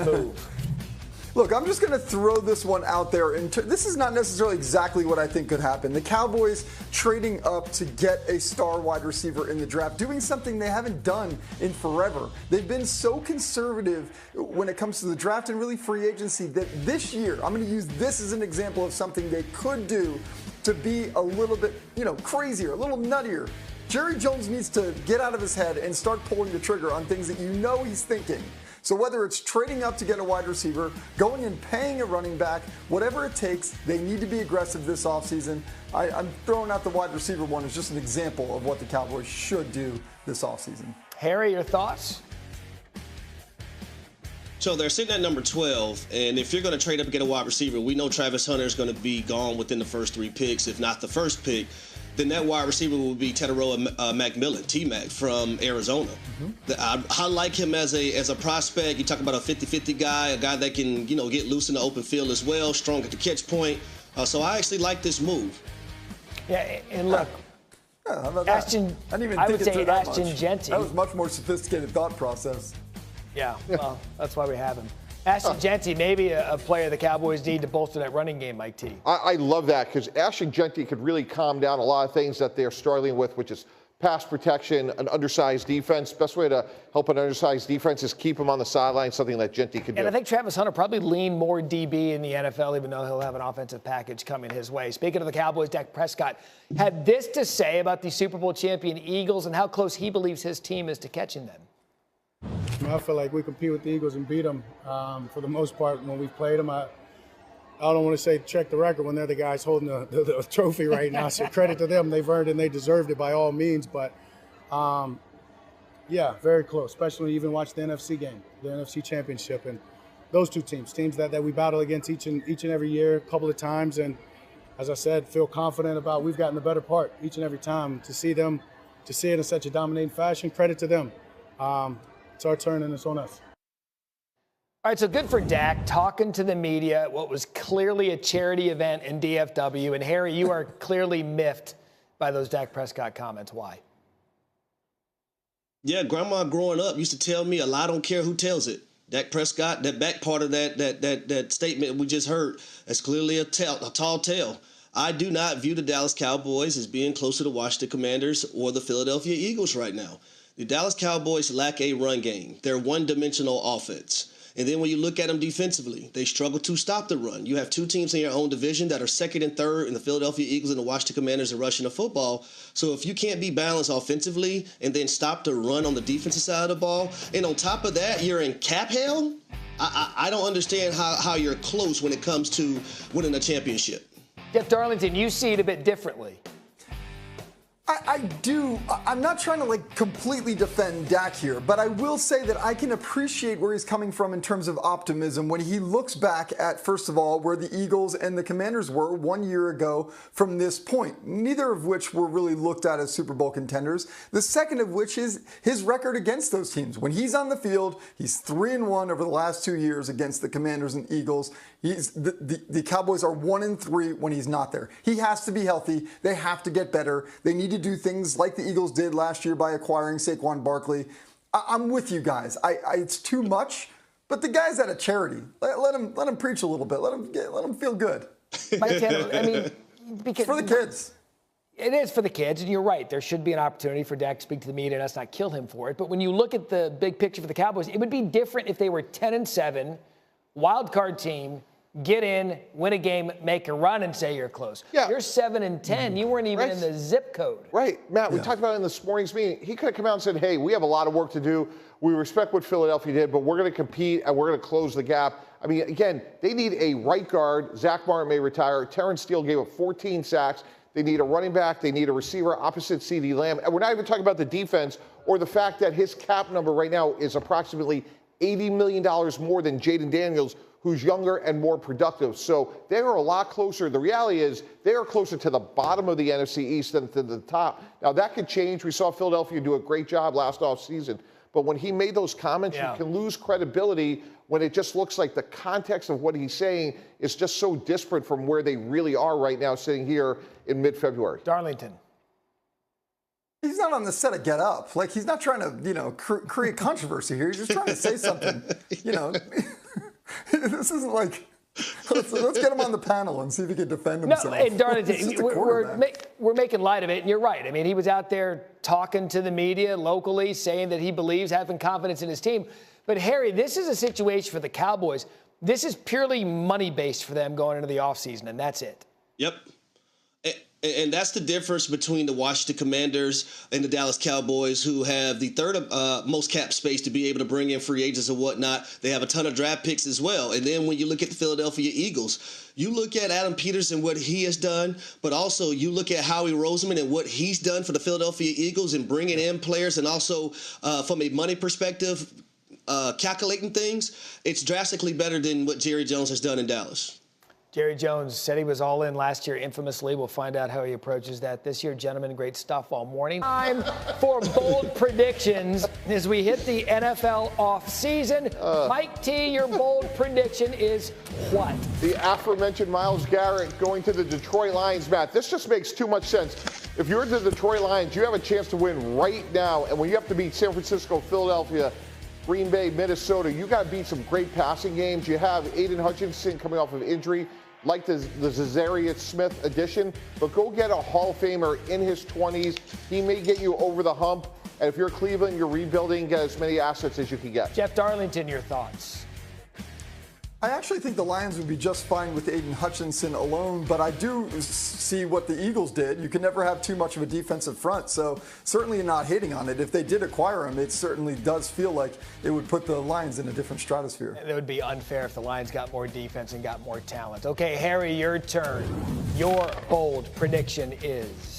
move. Look, I'm just going to throw this one out there. This is not necessarily exactly what I think could happen. The Cowboys trading up to get a star wide receiver in the draft, doing something they haven't done in forever. They've been so conservative when it comes to the draft and really free agency that this year, I'm going to use this as an example of something they could do to be a little bit, crazier, a little nuttier. Jerry Jones needs to get out of his head and start pulling the trigger on things that he's thinking. So whether it's trading up to get a wide receiver, going and paying a running back, whatever it takes, they need to be aggressive this offseason. I'm throwing out the wide receiver one as just an example of what the Cowboys should do this offseason. Harry, your thoughts? So they're sitting at number 12, and if you're going to trade up and get a wide receiver, we know Travis Hunter is going to be gone within the first 3 picks, if not the first pick. Then that wide receiver will be Teteroa McMillan, T-Mac from Arizona. I like him as a prospect. You talk about a 50-50 guy, a guy that can get loose in the open field as well, strong at the catch point. So I actually like this move. Yeah, and look, how about Ashton, that? I didn't even I think would say that Ashton much. Genty. That was much more sophisticated thought process. Yeah, well, that's why we have him. Ashton Genty, maybe a player the Cowboys need to bolster that running game, Mike T. I love that because Ashton Genty could really calm down a lot of things that they're struggling with, which is pass protection, an undersized defense. Best way to help an undersized defense is keep him on the sideline, something that Genty could do. And I think Travis Hunter probably lean more DB in the NFL, even though he'll have an offensive package coming his way. Speaking of the Cowboys, Dak Prescott had this to say about the Super Bowl champion Eagles and how close he believes his team is to catching them. I feel like we compete with the Eagles and beat them for the most part when we've played them. I don't want to say check the record when they're the guys holding the trophy right now. So credit to them. They've earned it and they deserved it by all means. But, yeah, very close, especially when you even watch the NFC game, the NFC Championship. And those two teams that we battle against each and every year a couple of times. And, as I said, feel confident about we've gotten the better part each and every time. To see it in such a dominating fashion, credit to them. It's our turn and it's on us. All right, so good for Dak talking to the media at what was clearly a charity event in DFW. And Harry, you are clearly miffed by those Dak Prescott comments. Why? Yeah, Grandma growing up used to tell me a lie don't care who tells it. Dak Prescott, that back part of that statement we just heard, that's clearly a tall tale. I do not view the Dallas Cowboys as being closer to Washington Commanders or the Philadelphia Eagles right now. The Dallas Cowboys lack a run game. They're one-dimensional offense. And then when you look at them defensively, they struggle to stop the run. You have two teams in your own division that are second and third in the Philadelphia Eagles and the Washington Commanders in rushing the football. So if you can't be balanced offensively and then stop the run on the defensive side of the ball, and on top of that, you're in cap hell, I don't understand how you're close when it comes to winning a championship. Jeff Darlington, you see it a bit differently. I do. I'm not trying to completely defend Dak here, but I will say that I can appreciate where he's coming from in terms of optimism when he looks back at, first of all, where the Eagles and the Commanders were 1 year ago from this point, neither of which were really looked at as Super Bowl contenders. The second of which is his record against those teams. When he's on the field, he's 3-1 over the last 2 years against the Commanders and Eagles. The Cowboys are 1-3 when he's not there. He has to be healthy. They have to get better. They need to do things like the Eagles did last year by acquiring Saquon Barkley. I'm with you guys. It's too much, but the guy's at a charity. Let him preach a little bit. Let him feel good. Mike Taylor, I mean, because for the kids. It is for the kids, and you're right. There should be an opportunity for Dak to speak to the media and us not kill him for it. But when you look at the big picture for the Cowboys, it would be different if they were 10-7, wild card team, get in, win a game, make a run, and say you're close. Yeah. You're 7-10. You weren't even in the zip code. Right, Matt, we talked about it in this morning's meeting. He could have come out and said, hey, we have a lot of work to do. We respect what Philadelphia did, but we're going to compete and we're going to close the gap. I mean, again, they need a right guard. Zach Martin may retire. Terrence Steele gave up 14 sacks. They need a running back. They need a receiver opposite CeeDee Lamb. And we're not even talking about the defense or the fact that his cap number right now is approximately $80 million more than Jaden Daniels, who's younger and more productive. So they are a lot closer. The reality is they are closer to the bottom of the NFC East than to the top. Now, that could change. We saw Philadelphia do a great job last offseason. But when he made those comments, you can lose credibility when it just looks like the context of what he's saying is just so disparate from where they really are right now sitting here in mid-February. Darlington. He's not on the set of Get Up. Like, he's not trying to, create controversy here. He's just trying to say something. This isn't like, let's get him on the panel and see if he can defend himself. No, and Darlington, we're making light of it, and you're right. I mean, he was out there talking to the media locally, saying that he believes, having confidence in his team. But, Harry, this is a situation for the Cowboys. This is purely money-based for them going into the offseason, and that's it. Yep. And that's the difference between the Washington Commanders and the Dallas Cowboys, who have the third most cap space to be able to bring in free agents and whatnot. They have a ton of draft picks as well. And then when you look at the Philadelphia Eagles, you look at Adam Peters and what he has done, but also you look at Howie Roseman and what he's done for the Philadelphia Eagles and bringing in players, and also from a money perspective, calculating things, it's drastically better than what Jerry Jones has done in Dallas. Jerry Jones said he was all in last year, infamously. We'll find out how he approaches that this year. Gentlemen, great stuff all morning. Time for bold predictions as we hit the NFL offseason. Mike T, your bold prediction is what? The aforementioned Myles Garrett going to the Detroit Lions, Matt. This just makes too much sense. If you're the Detroit Lions, you have a chance to win right now. And when you have to beat San Francisco, Philadelphia, Green Bay, Minnesota, you got to beat some great passing games. You have Aiden Hutchinson coming off of injury, like the Za'Darius Smith addition, but go get a Hall of Famer in his 20s. He may get you over the hump. And if you're Cleveland, you're rebuilding, get as many assets as you can get. Jeff Darlington, your thoughts? I actually think the Lions would be just fine with Aiden Hutchinson alone, but I do see what the Eagles did. You can never have too much of a defensive front, so certainly not hating on it. If they did acquire him, it certainly does feel like it would put the Lions in a different stratosphere. It would be unfair if the Lions got more defense and got more talent. Okay, Harry, your turn. Your bold prediction is?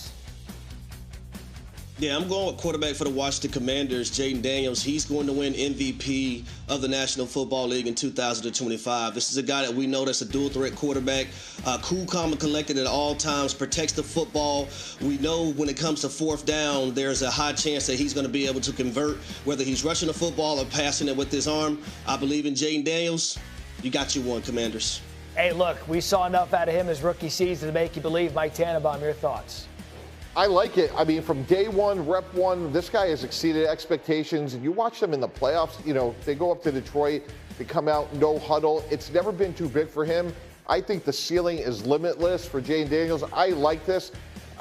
Yeah, I'm going with quarterback for the Washington Commanders, Jaden Daniels. He's going to win MVP of the National Football League in 2025. This is a guy that we know that's a dual-threat quarterback, cool, calm, and collected at all times, protects the football. We know when it comes to fourth down, there's a high chance that he's going to be able to convert, whether he's rushing the football or passing it with his arm. I believe in Jaden Daniels. You got you one, Commanders. Hey, look, we saw enough out of him his rookie season to make you believe. Mike Tannenbaum, your thoughts? I like it. I mean, from day one, rep one, this guy has exceeded expectations. And you watch them in the playoffs, they go up to Detroit, they come out, no huddle. It's never been too big for him. I think the ceiling is limitless for Jaden Daniels. I like this.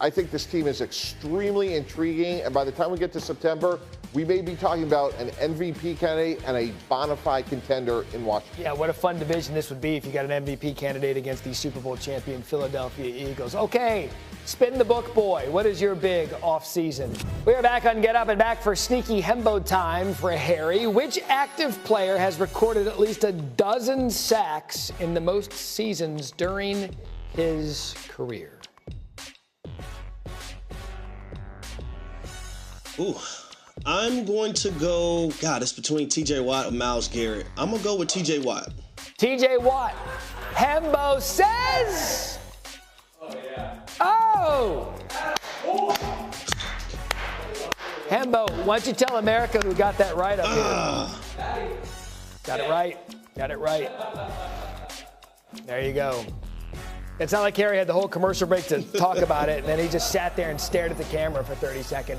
I think this team is extremely intriguing. And by the time we get to September, we may be talking about an MVP candidate and a bona fide contender in Washington. Yeah, what a fun division this would be if you got an MVP candidate against the Super Bowl champion Philadelphia Eagles. Okay, spin the book, boy. What is your big offseason? We are back on Get Up and back for sneaky Hembo time for Harry. Which active player has recorded at least a dozen sacks in the most seasons during his career? Ooh. I'm going to go, God, it's between TJ Watt and Myles Garrett. I'm going to go with TJ Watt. TJ Watt. Hembo says. Oh, yeah. Oh! Hembo, why don't you tell America who got that right up here? Got it right. Got it right. There you go. It's not like Harry had the whole commercial break to talk about it, and then he just sat there and stared at the camera for 30 seconds.